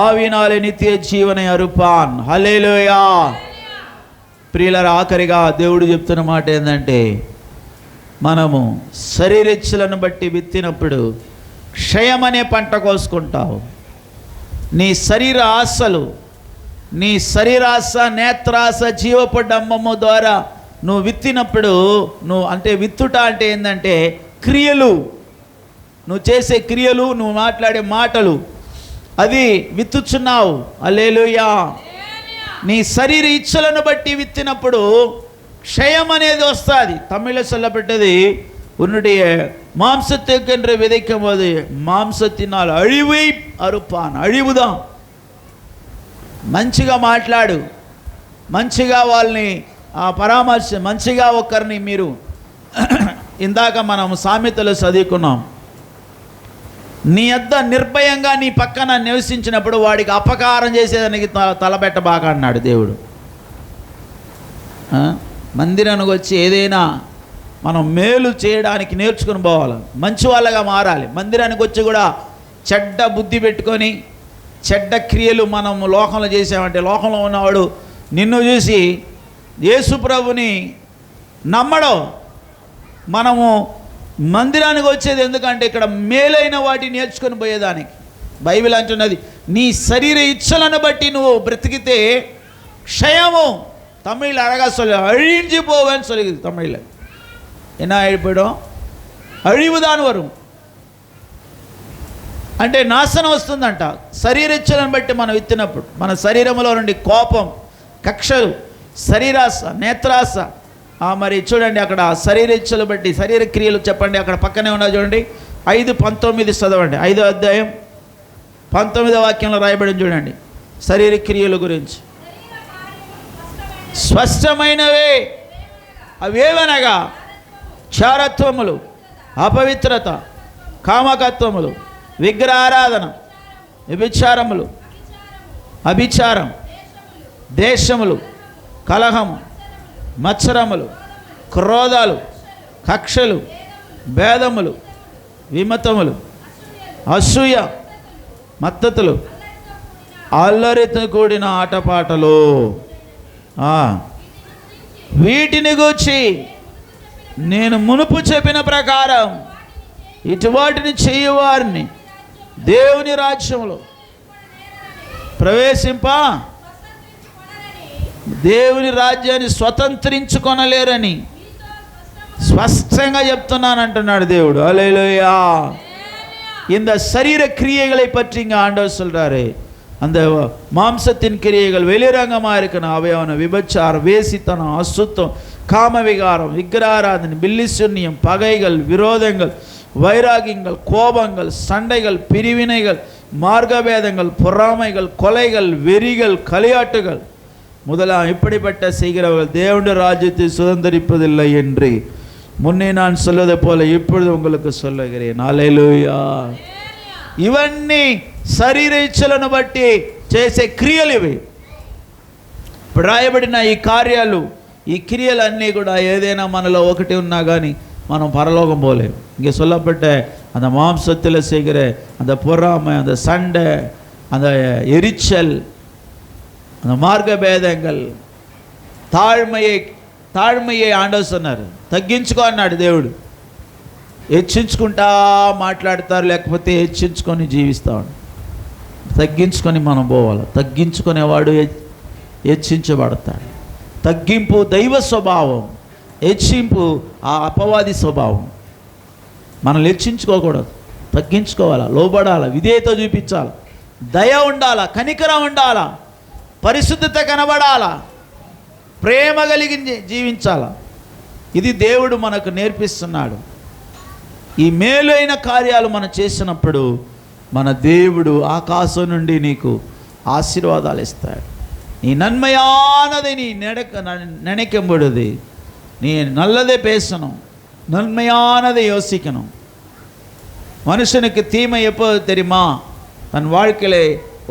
ఆవినాలే నిత్య జీవனை అరుపాన్. హల్లెలూయా. ప్రియులారా, ఆఖరిగా దేవుడు చెప్తున్న మాట ఏంటంటే, మనము శరీరేచ్ఛలను బట్టి విత్తినప్పుడు క్షయమనే పంట కోసుకుంటావు. నీ శరీర ఆశలు, నీ శరీరాశ, నేత్రాశ, జీవపు డంబము ద్వారా నువ్వు విత్తినప్పుడు, నువ్వు అంటే విత్తుట అంటే ఏంటంటే క్రియలు, నువ్వు చేసే క్రియలు, నువ్వు మాట్లాడే మాటలు, అది విత్తుచున్నావు. హల్లెలూయా. నీ శరీర ఇచ్చలను బట్టి విత్తినప్పుడు క్షయం అనేది వస్తుంది. తమిళ சொல்லப்பட்டது உன்னுடைய மாம்சத்துக்கென்று விதைக்கும் போது மாம்சத்தினால் அழிவை அறுப்பான். అழிవుదాం. మంచిగా మాట్లాడు, మంచిగా వాళ్ళని పరామర్శ, మంచిగా ఒకరిని మీరు ఇందాక మనం సామెతలు చదువుకున్నాం. నీ యొద్ద నిర్భయంగా నీ పక్కన నివసించినప్పుడు వాడికి అపకారం చేసేదానికి తలపెట్టబాక అన్నాడు దేవుడు. మందిరానికి వచ్చి ఏదైనా మనం మేలు చేయడానికి నేర్చుకుని పోవాలి, మంచి వాళ్ళగా మారాలి. మందిరానికి వచ్చి కూడా చెడ్డ బుద్ధి పెట్టుకొని చెడ్డ క్రియలు మనం లోకంలో చేసామంటే లోకంలో ఉన్నవాడు నిన్ను చూసి యేసు ప్రభుని నమ్మడం. మనము మందిరానికి వచ్చేది ఎందుకంటే ఇక్కడ మేలైన వాటిని నేర్చుకొని పోయేదానికి. బైబిల్ అంటున్నది, నీ శరీర ఇచ్చలను బట్టి నువ్వు బ్రతికితే క్షయము, తమిళ అழகா சொல்ல அழிஞ்சு போவேன்னு சொல்லுது தமிழில். என்ன ஆகிపోయడం? అழிవుదాని వరం అంటే నాశనం వస్తుందంట. శరీర ఇచ్చలను బట్టి మనం విత్తినప్పుడు మన శరీరంలో నుండి కోపం, కక్షలు, శరీరాశ, నేత్రాశ, మరి చూడండి అక్కడ శరీర ఇచ్చలు బట్టి శరీర క్రియలు చెప్పండి. అక్కడ పక్కనే ఉన్నా చూడండి, 5:19 చదవండి. 5వ అధ్యాయం 19వ వాక్యంలో రాయబడింది చూడండి. శరీర క్రియల గురించి స్పష్టమైనవే అవేవనగా క్షారత్వములు, అపవిత్రత, కామకత్వములు, విగ్రహారాధన, వ్యభిచారములు, అభిచారం, దేశములు, కలహము, మత్సరములు, క్రోధాలు, కక్షలు, భేదములు, విమతములు, అసూయ, మత్తతులు, అల్లరితో కూడిన ఆటపాటలు. వీటిని గూర్చి నేను మునుపు చెప్పిన ప్రకారం ఇటువాటిని చేయవారిని దేవుని రాజ్యంలో ప్రవేశింప, దేవుని రాజ్యాన్ని స్వతంత్రించుకొనలేరని స్పష్టంగా చెప్తున్నానంటున్నాడు దేవుడు. హల్లెలూయా. இந்த சரீர கிரியைகளை பற்றி இங்கே ஆண்டவர் சொல்றாரு. அந்த மாம்சத்தின் கிரியைகள் வெளிரங்கமாக இருக்கணும். அவையான விபச்சாரம், வேசித்தனம், அசுத்தம், காமவிகாரம், விக்கிரகாராதனை, பில்லிசுன்னியம், பகைகள், விரோதங்கள், வைராகியங்கள், கோபங்கள், சண்டைகள், பிரிவினைகள், மார்க்கபேதங்கள், பொறாமைகள், கொலைகள், வெறிகள், களியாட்டுகள் முதலாம் இப்படிப்பட்ட செய்கிறவர்கள் தேவனுடைய ராஜ்யத்தை சுதந்தரிப்பதில்லை என்று முன்னே நான் சொல்வதை போல இப்பொழுது உங்களுக்கு சொல்லுகிறேன். హల్లెలూయా. ఇవన్నీ శరీర ఇచ్చలను బట్టి చేసే క్రియలు ఇవి. ఇప్పుడు రాయబడిన ఈ కార్యాలు, ఈ క్రియలన్నీ కూడా ఏదైనా మనలో ఒకటి ఉన్నా కానీ మనం పరలోకం పోలేము. இங்கே சொல்லப்பட்ட அந்த மாம்சத்தில் செய்கிற அந்த பொறாமை, அந்த சண்டை, அந்த எரிச்சல், அந்த మార్గ భేదங்கள், తాழ்மையை ఆండவர் சொன்னாరు. తగ్గించుకో అన్నాడు దేవుడు. హెచ్చించుకుంటా మాట్లాడతారు, లేకపోతే హెచ్చించుకొని జీవిస్తాడు. తగ్గించుకొని మనం పోవాలి. తగ్గించుకునేవాడు హెచ్చించబడతాడు. తగ్గింపు దైవ స్వభావం, హెచ్చింపు ఆ అపవాది స్వభావం. మనం హెచ్చించుకోకూడదు, తగ్గించుకోవాలా, లోబడాలా, విధేయత చూపించాలి, దయ ఉండాలా, కనికరం ఉండాలా, పరిశుద్ధత కనబడాలా, ప్రేమ కలిగి జీవించాలా. ఇది దేవుడు మనకు నేర్పిస్తున్నాడు. ఈ మేలైన కార్యాలు మనం చేసినప్పుడు మన దేవుడు ఆకాశం నుండి నీకు ఆశీర్వాదాలు ఇస్తాడు. நீ நன்மையானதை நீ நினைக்கும் பொழுது நீ நல்லதை பேசணும், நன்மையானதை யோசிக்கணும். மனுஷனுக்கு தீமை எப்போது தெரியுமா? தன் வாழ்க்கையில்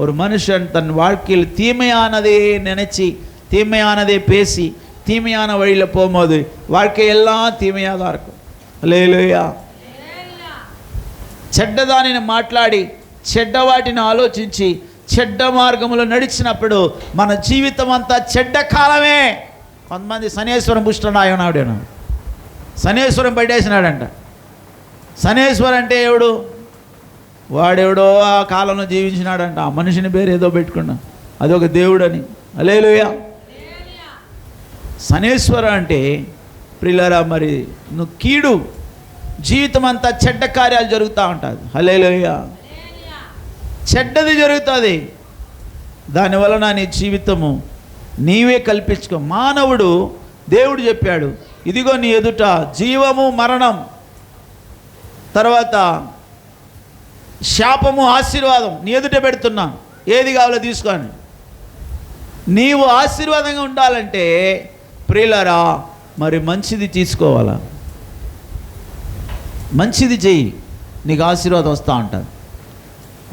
ஒரு மனுஷன் தன் வாழ்க்கையில் தீமையானதே நினச்சி, தீமையானதை பேசி, தீமையான வழியில் போகும்போது வாழ்க்கையெல்லாம் தீமையாக தான் இருக்கும். హల్లెలూయా. చెడ్డదానిని మాట్లాడి, చెడ్డ వాటిని ఆలోచించి, చెడ్డ మార్గంలో నడిచినప్పుడు మన జీవితం అంతా చెడ్డ కాలమే. కొంతమంది శనేశ్వరం పుష్టున్నాయన్నాడు, శనేశ్వరం పట్టేసినాడంట. శనేశ్వరం అంటే ఎవడు? వాడెవడో ఆ కాలంలో జీవించినాడంట. ఆ మనిషిని పేరు ఏదో పెట్టుకున్నా, అదొక దేవుడని. హల్లెలూయా. శనేశ్వరం అంటే ప్రియులారా, మరి నువ్వు కీడు జీవితం అంతా చెడ్డ కార్యాలు జరుగుతూ ఉంటుంది. హల్లెలూయా. చెడ్డది జరుగుతుంది. దానివలన నీ జీవితము నీవే కల్పించుకో. మానవుడు, దేవుడు చెప్పాడు, ఇదిగో నీ ఎదుట జీవము మరణం, తర్వాత శాపము ఆశీర్వాదం నీ ఎదుట పెడుతున్నాను, ఏది కావాలో తీసుకొని. నీవు ఆశీర్వాదంగా ఉండాలంటే ప్రియులారా మరి మంచిది తీసుకోవాలా, మంచిది చెయ్యి, నీకు ఆశీర్వాదం వస్తూ ఉంటుంది.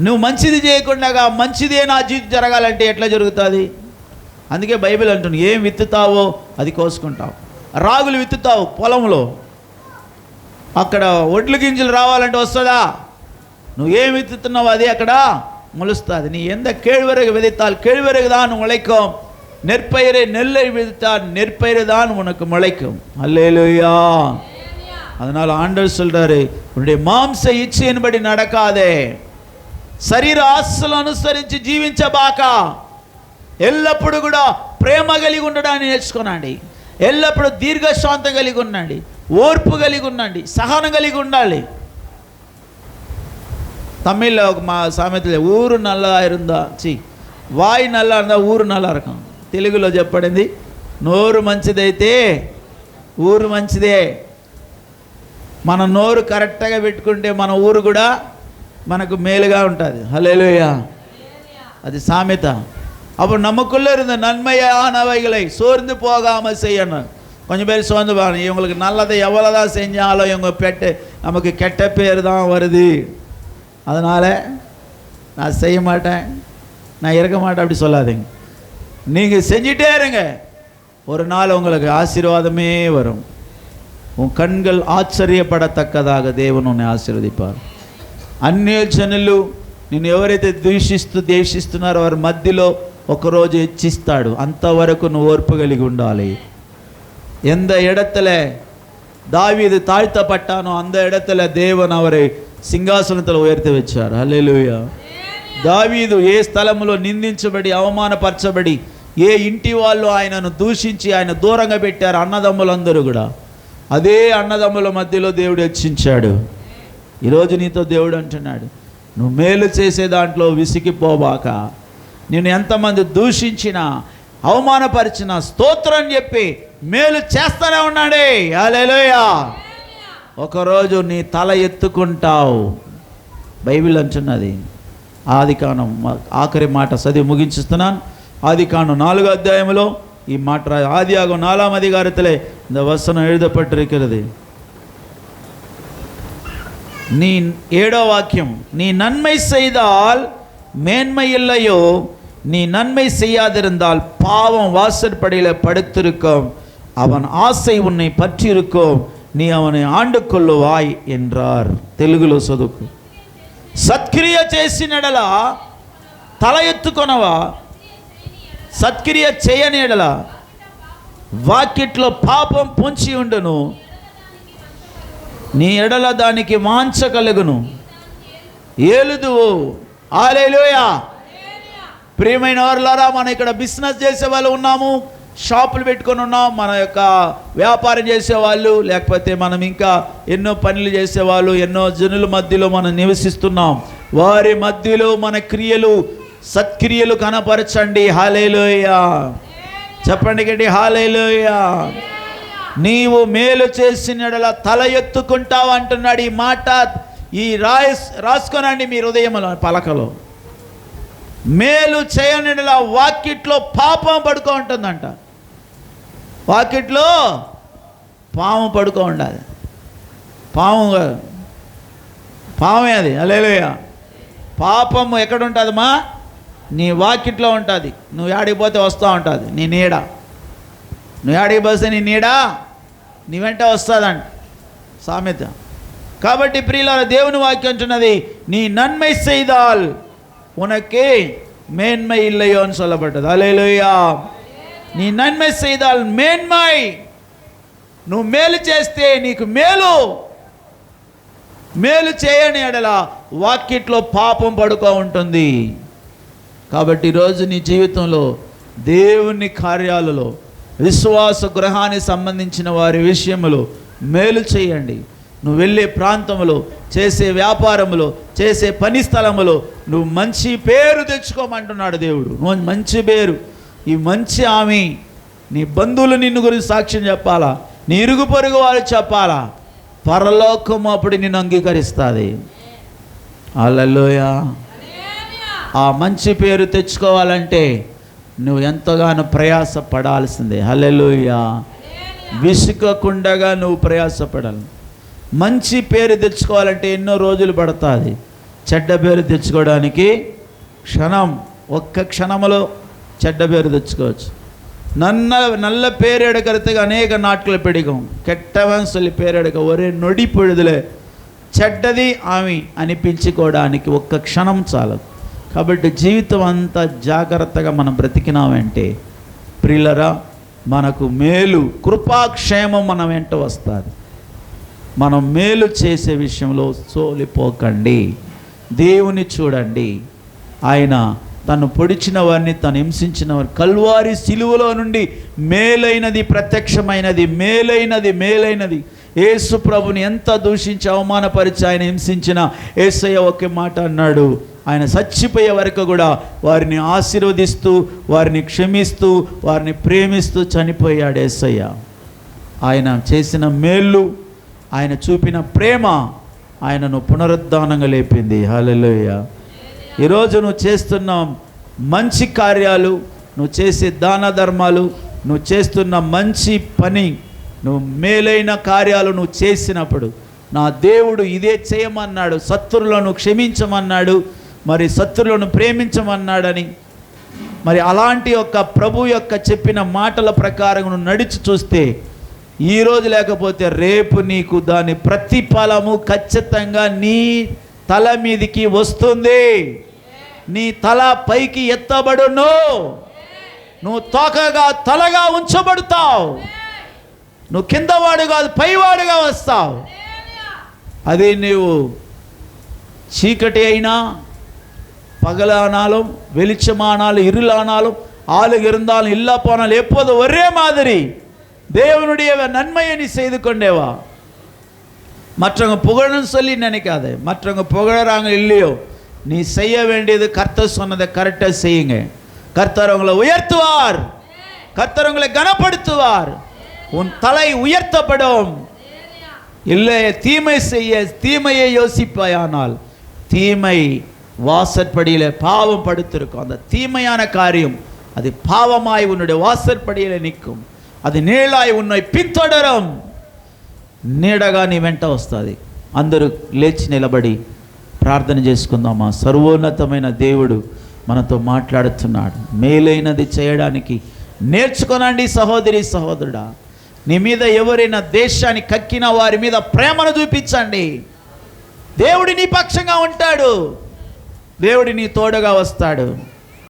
నువ్వు మంచిది చేయకుండా మంచిదే నా జీవితం జరగాలంటే ఎట్లా జరుగుతుంది? అందుకే బైబిల్ అంటుంది, ఏం విత్తుతావో అది కోసుకుంటావు. రాగులు విత్తుతావు పొలంలో, అక్కడ ఒడ్లు గింజలు రావాలంటే వస్తుందా? నువ్వు ఏం విత్తుతున్నావు అది అక్కడ మొలుస్తుంది. நீ எந்த கேழ்வரகு விதைத்தால் கேழ்வரகு தான் முளைக்கும், நெற்பயிரை நெல்லை விதைத்தால் நெற்பயிரை தான் உனக்கு முளைக்கும். அல்லேலூயா. அதனால் ஆண்டவர் சொல்றாரு, உன்னுடைய மாம்ச இச்சையின்படி நடக்காதே, శరీర ఆశలను అనుసరించి జీవించబాక, ఎల్లప్పుడూ కూడా ప్రేమ కలిగి ఉండడాన్ని నేర్చుకోనండి. ఎల్లప్పుడూ దీర్ఘశాంతం కలిగి ఉండండి, ఓర్పు కలిగి ఉండండి, సహనం కలిగి ఉండాలి. తమిళ్లో ఒక మా సామెతలే, ఊరు నల్లా ఇరుందా వాయి నల్ల అందా ఊరు నల్ల రకం. తెలుగులో చెప్పబడింది, నోరు మంచిదైతే ఊరు మంచిదే. మన నోరు కరెక్ట్గా పెట్టుకుంటే మన ఊరు కూడా మనకు మేలుగా ఉంటుంది. హల్లెలూయా. அது சாமெత. அப்புறம் நமக்குள்ளே இருந்த நன்மையானவைகளை சோர்ந்து போகாமல் செய்யணும். கொஞ்சம் பேர் சோர்ந்து போகணும், இவங்களுக்கு நல்லதை எவ்வளோதான் செஞ்சாலும் இவங்க நமக்கு கெட்ட பேர் தான் வருது, அதனால் நான் செய்ய மாட்டேன், நான் இருக்க மாட்டேன் அப்படி சொல்லாதீங்க. நீங்கள் செஞ்சிட்டே இருங்க, ஒரு நாள் உங்களுக்கு ஆசீர்வாதமே வரும். உன் கண்கள் ఆశ్చర్యపడతక్కதாக దేవుని உன்னை ఆశీర్వదింపారు. అన్య జనులు నిన్ను ఎవరైతే ద్వేషిస్తున్నారో వారి మధ్యలో ఒకరోజు హెచ్చిస్తాడు. అంతవరకు నువ్వు ఓర్పు కలిగి ఉండాలి. எந்த இடத்துல தாவீது தாழ்த்தப்பட்டானோ அந்த இடத்துல தேவன் அவரை సింహాసనத்தில் ఉయర్తి వచ్చారు. హల్లెలూయా. దావీదు ఏ స్థలంలో నిందించబడి అవమానపరచబడి ఏ ఇంటి వాళ్ళు ఆయనను దూషించి ఆయన దూరంగా పెట్టారు అన్నదమ్ములందరూ కూడా, అదే అన్నదమ్ముల మధ్యలో దేవుడు హెచ్చించాడు. ఈరోజు నీతో దేవుడు అంటున్నాడు, నువ్వు మేలు చేసే దాంట్లో విసిగిపోబాక. నేను ఎంతమంది దూషించినా అవమానపరిచినా స్తోత్రం చెప్పి మేలు చేస్తూనే ఉన్నాడే. హల్లెలూయా. ఒకరోజు నీ తల ఎత్తుకుంటావు. బైబిల్ అంటున్నది, ఆదికాండం ఆఖరి మాట చదివి ముగించుస్తున్నాను. ఆదికాండం 4వ అధ్యాయంలో ఈ మాట, ஆதியாகமம் 4ஆம் அதிகாரத்திலே இந்த வசனம் எழுதப்பட்டிருக்கிறது. நீ 7వ వాక్యం, நீ நன்மை செய்தால் மேன்மை இல்லையோ, நீ நன்மை செய்யாதிருந்தால் பாவம் வாசற்படியில் படுத்திருக்கும், அவன் ஆசை உன்னை பற்றியிருக்கும், நீ அவனை ఆండు కొల్లువాయ్ என்றார். తెలుగులో చదువుకు. సత్క్రియ చేసినడల తల ఎత్తుకొనవా, సత్క్రియ చేయని ఎడల వాకిట్లో పాపం పొంచి ఉండును, నీ ఎడల దానికి వాంఛ కలుగును, ఏలుదువు. హల్లెలూయా. ప్రియమైన వారులారా, మనం ఇక్కడ బిజినెస్ చేసే వాళ్ళు ఉన్నాము, షాపులు పెట్టుకొని ఉన్నాం, మన యొక్క వ్యాపారం చేసేవాళ్ళు, లేకపోతే మనం ఇంకా ఎన్నో పనులు చేసేవాళ్ళు, ఎన్నో జనుల మధ్యలో మనం నివసిస్తున్నాం. వారి మధ్యలో మన క్రియలు, సత్క్రియలు కనపరచండి. హల్లెలూయా. చెప్పండి గట్టి, హల్లెలూయా. నీవు మేలు చేసినడల తల ఎత్తుకుంటావు అంటున్నాడు. ఈ మాట ఈ రాసుకోనండి మీ హృదయంలో, పలకలో. మేలు చేయనిడల వాకిట్లో పాపం పడుకో ఉంటుందంట. వాకిట్లో పాము పడుకో ఉండాలి. పామే అది. హల్లెలూయా. పాపము ఎక్కడ ఉంటుందమ్మా? నీ వాకిట్లో ఉంటుంది. నువ్వు ఆడికి పోతే వస్తూ ఉంటుంది నీ నీడ. నువ్వు ఆడికి పోస్తే నీ నీడ నీ వెంట వస్తుందంట సామెత. కాబట్టి ప్రియులారా, దేవుని వాక్యం అంటున్నది, நீ நன்மை செய்தால் உனக்கு மேன்மை இல்லையோன்னு சொல்லப்பட்டது. హల్లెలూయా. நீ நன்மை செய்தால் மேன்மை, నువ్వు మేలు చేస్తే నీకు మేలు. మేలు చేయని ఎడల వాకిట్లో పాపం పడుకో ఉంటుంది. కాబట్టి ఈరోజు నీ జీవితంలో దేవుని కార్యాలలో, విశ్వాస గృహానికి సంబంధించిన వారి విషయంలో మేలు చేయండి. నువ్వు వెళ్ళే ప్రాంతంలో, చేసే వ్యాపారంలో, చేసే పని స్థలంలో నువ్వు మంచి పేరు తెచ్చుకోమంటున్నాడు దేవుడు. నువ్వు మంచి పేరు, ఈ మంచి ఆమె నీ బంధువులు నిన్ను గురించి సాక్ష్యం చెప్పాలా, నీ ఇరుగు పొరుగు వాళ్ళు చెప్పాలా, పరలోకం అప్పుడు నిన్ను అంగీకరిస్తుంది. హల్లెలూయా. ఆ మంచి పేరు తెచ్చుకోవాలంటే నువ్వు ఎంతగానో ప్రయాస పడాల్సిందే. హల్లెలూయా. విసుకకుండగా నువ్వు ప్రయాసపడాలి. మంచి పేరు తెచ్చుకోవాలంటే ఎన్నో రోజులు పడుతుంది. చెడ్డ పేరు తెచ్చుకోవడానికి ఒక్క క్షణంలో చెడ్డ పేరు తెచ్చుకోవచ్చు. నల్ల పేరెడకరితగా అనేక నాట్ల పెడిగం కెట్టవన్ సొల్లి పేరెడక ఒరే నొడి పొడుదులే చెడ్డది ఆమె అనిపించుకోవడానికి ఒక్క క్షణం చాలు. కాబట్టి జీవితం అంతా జాగ్రత్తగా మనం బ్రతికినామంటే ప్రియులరా, మనకు మేలు, కృపాక్షేమం మన వెంట వస్తుంది. మనం మేలు చేసే విషయంలో సోలిపోకండి. దేవుని చూడండి. ఆయన తను పొడిచిన వారిని, తను హింసించిన వారిని, కల్వారి సిలువలో నుండి మేలైనది ప్రత్యక్షమైనది, మేలైనది. యేసు ప్రభుని ఎంత దూషించి అవమానపరిచి ఆయన హింసించిన యేసయ్య ఒకే మాట అన్నాడు. ఆయన చచ్చిపోయే వరకు కూడా వారిని ఆశీర్వదిస్తూ, వారిని క్షమిస్తూ, వారిని ప్రేమిస్తూ చనిపోయాడు యేసయ్య. ఆయన చేసిన మేళ్ళు, ఆయన చూపిన ప్రేమ ఆయనను పునరుద్ధానంగా లేపింది. హల్లెలూయా. ఈరోజు నువ్వు చేస్తున్న మంచి కార్యాలు, నువ్వు చేసే దాన ధర్మాలు, నువ్వు చేస్తున్న మంచి పని, నువ్వు మేలైన కార్యాలు నువ్వు చేసినప్పుడు నా దేవుడు ఇదే చేయమన్నాడు, శత్రువులను క్షమించమన్నాడు, మరి శత్రువులను ప్రేమించమన్నాడని, మరి అలాంటి యొక్క ప్రభు యొక్క చెప్పిన మాటల ప్రకారం నువ్వు నడిచి చూస్తే ఈరోజు లేకపోతే రేపు నీకు దాని ప్రతిఫలము ఖచ్చితంగా నీ తల మీదికి వస్తుంది. నీ తల పైకి ఎత్తబడును. నువ్వు తోకగా తలగా ఉంచబడతావు. నువ్వు కిందవాడు కాదు, పైవాడుగా వస్తావు. అదే నీవు చీకటి అయినా పగలానాலும் வெளிச்சமானாலும் இருளானாலும் ஆளுக இருந்தாலும் இல்லா போனாலும் எப்போது ஒரே மாதிரி தேவனுடைய நன்மையை நீ செய்து கொண்டேவா. மற்றவங்க புகழன்னு சொல்லி நினைக்காதே. மற்றவங்க புகழறாங்க இல்லையோ, நீ செய்ய வேண்டியது கர்த்தர் சொன்னதை கரெக்டாக செய்யுங்க. கர்த்தர் உங்களை உயர்த்துவார், கர்த்தர் உங்களை கனப்படுத்துவார், உன் தலை உயர்த்தப்படும். இல்லை தீமை செய்ய தீமையை யோசிப்பாயானால் தீமை வாசற்படியில் பாவம் படுத்திருக்கும். அந்த தீமையான காரியம் அது பாவமாய் உன்னுடைய வாசற்படியில் நிற்கும். అది నీళ్ళాయి ఉన్నాయి పిన్తొడరం నీడగా నీ వెంట వస్తుంది. అందరూ లేచి నిలబడి ప్రార్థన చేసుకుందామా. సర్వోన్నతమైన దేవుడు మనతో మాట్లాడుతున్నాడు. మేలైనది చేయడానికి నేర్చుకోనండి సహోదరి సహోదరుడా. నీ మీద ఎవరైనా దేశాన్ని కక్కిన వారి మీద ప్రేమను చూపించండి. దేవుడు నీ పక్షంగా ఉంటాడు. దేవుడు నీ తోడుగా వస్తాడు.